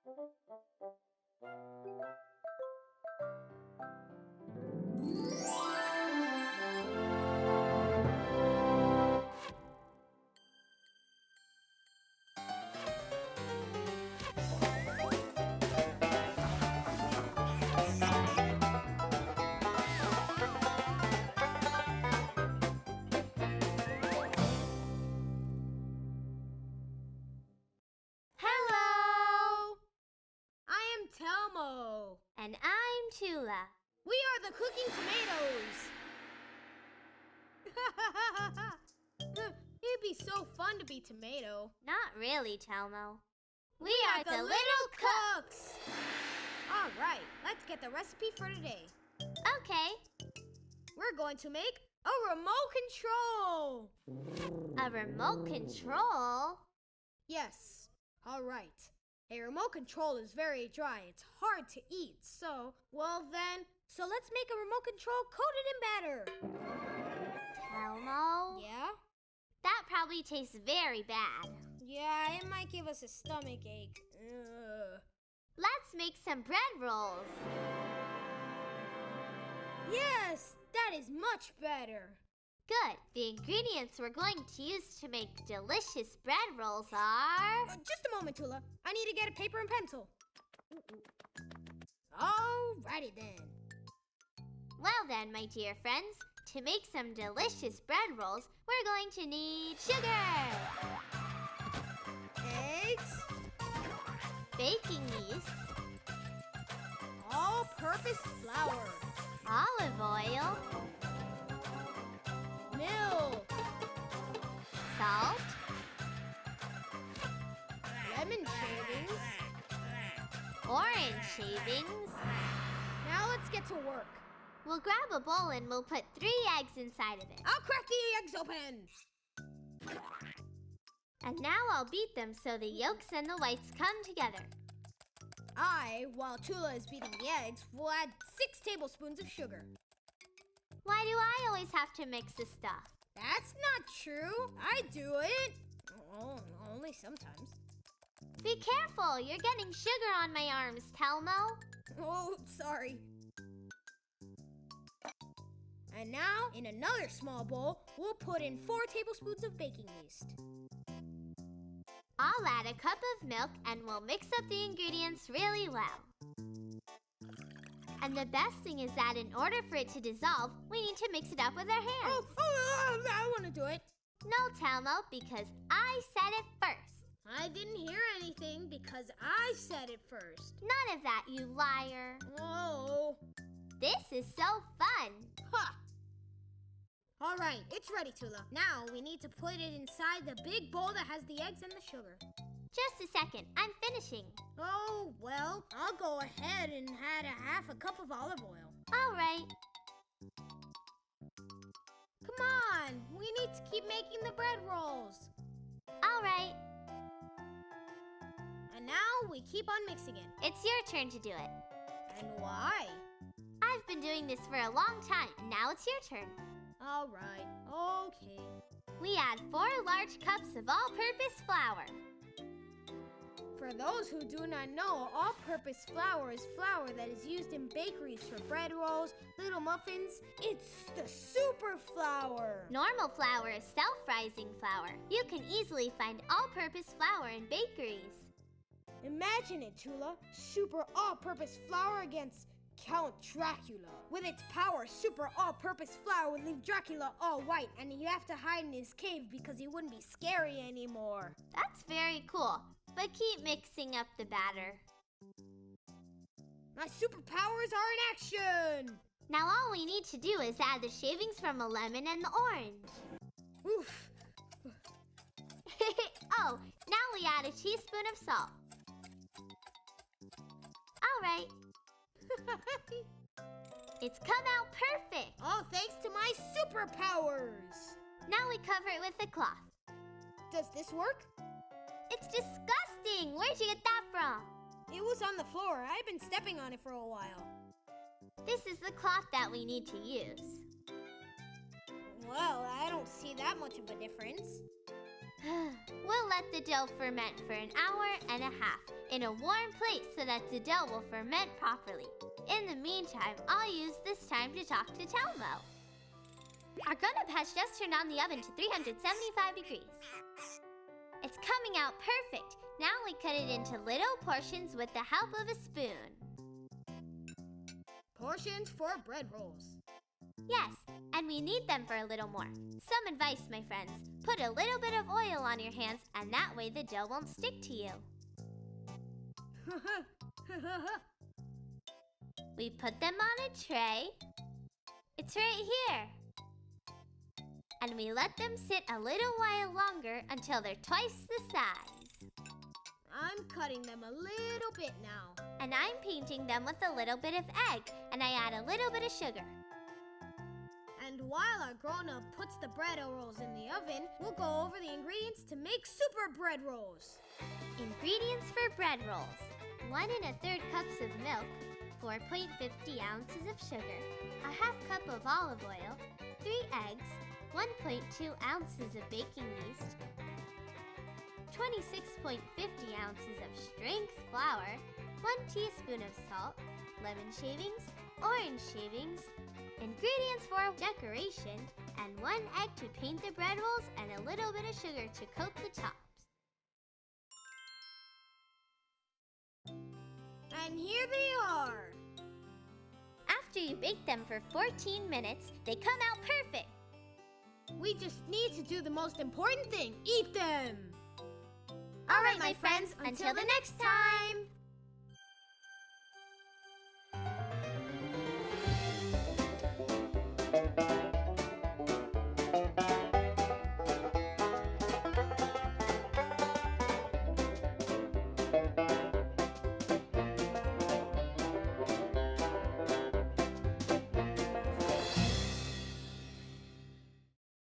Hello! I am Telmo. And I'm Tula. We are the cooking tomatoes. It'd be so fun to be tomato. Not really, Telmo. We are the little cooks. All right, let's get the recipe for today. Okay. We're going to make a remote control. A remote control? Yes. All right. A remote control is very dry. It's hard to eat. So let's make a remote control coated in batter. Telmo? Yeah? That probably tastes very bad. Yeah, it might give us a stomach ache. Ugh. Let's make some bread rolls. Yes, that is much better. Good. The ingredients we're going to use to make delicious bread rolls are... Just a moment, Tula. I need to get a paper and pencil. Alrighty then. Well then, my dear friends, to make some delicious bread rolls, we're going to need sugar, Eggs, baking yeast, all-purpose flour, olive oil, milk, salt, lemon shavings. orange shavings. Now let's get to work. We'll grab a bowl and we'll put 3 eggs inside of it. I'll crack the eggs open. And now I'll beat them so the yolks and the whites come together. While Tula is beating the eggs, will add 6 tablespoons of sugar. Why do I always have to mix the stuff? That's not true. I do it. Oh, only sometimes. Be careful, you're getting sugar on my arms, Telmo. Oh, sorry. And now, in another small bowl, we'll put in 4 tablespoons of baking yeast. I'll add a cup of milk and we'll mix up the ingredients really well. And the best thing is that in order for it to dissolve, we need to mix it up with our hands. I want to do it. No, Telmo, because I said it first. I didn't hear anything because I said it first. None of that, you liar. Oh. This is so fun. Ha! All right, it's ready, Tula. Now we need to put it inside the big bowl that has the eggs and the sugar. Just a second, I'm finishing. Oh, well, I'll go ahead and add a cup of olive oil. All right. Come on, we need to keep making the bread rolls. All right. And now we keep on mixing it. It's your turn to do it. And why? I've been doing this for a long time. Now it's your turn. All right, okay. We add 4 large cups of all-purpose flour. For those who do not know, all-purpose flour is flour that is used in bakeries for bread rolls, little muffins. It's the super flour. Normal flour is self-rising flour. You can easily find all-purpose flour in bakeries. Imagine it, Tula. Super all-purpose flour against Count Dracula. With its power, super all-purpose flour would leave Dracula all white, and he'd have to hide in his cave because he wouldn't be scary anymore. That's very cool, but keep mixing up the batter. My superpowers are in action! Now all we need to do is add the shavings from the lemon and the orange. Oof. Oh, now we add a teaspoon of salt. All right. It's come out perfect. All thanks to my superpowers. Now we cover it with a cloth. Does this work? It's disgusting. Where'd you get that from? It was on the floor. I've been stepping on it for a while. This is the cloth that we need to use. Well, I don't see that much of a difference. We'll let the dough ferment for an hour and a half in a warm place so that the dough will ferment properly. In the meantime, I'll use this time to talk to Telmo. Our grown-up has just turned on the oven to 375 degrees. It's coming out perfect. Now we cut it into little portions with the help of a spoon. Portions for bread rolls. Yes, and we need them for a little more. Some advice, my friends. Put a little bit of oil on your hands, and that way the dough won't stick to you. We put them on a tray. It's right here. And we let them sit a little while longer until they're twice the size. I'm cutting them a little bit now. And I'm painting them with a little bit of egg, and I add a little bit of sugar. And while our grown-up puts the bread rolls in the oven, we'll go over the ingredients to make super bread rolls. Ingredients for bread rolls. 1 1/3 cups of milk, 4.50 ounces of sugar, a half cup of olive oil, 3 eggs, 1.2 ounces of baking yeast, 26.50 ounces of strength flour, 1 teaspoon of salt, lemon shavings, orange shavings, ingredients for decoration, and 1 egg to paint the bread rolls, and a little bit of sugar to coat the tops. And here they are. After you bake them for 14 minutes, they come out perfect. We just need to do the most important thing, eat them. All right, my friends, until the next time.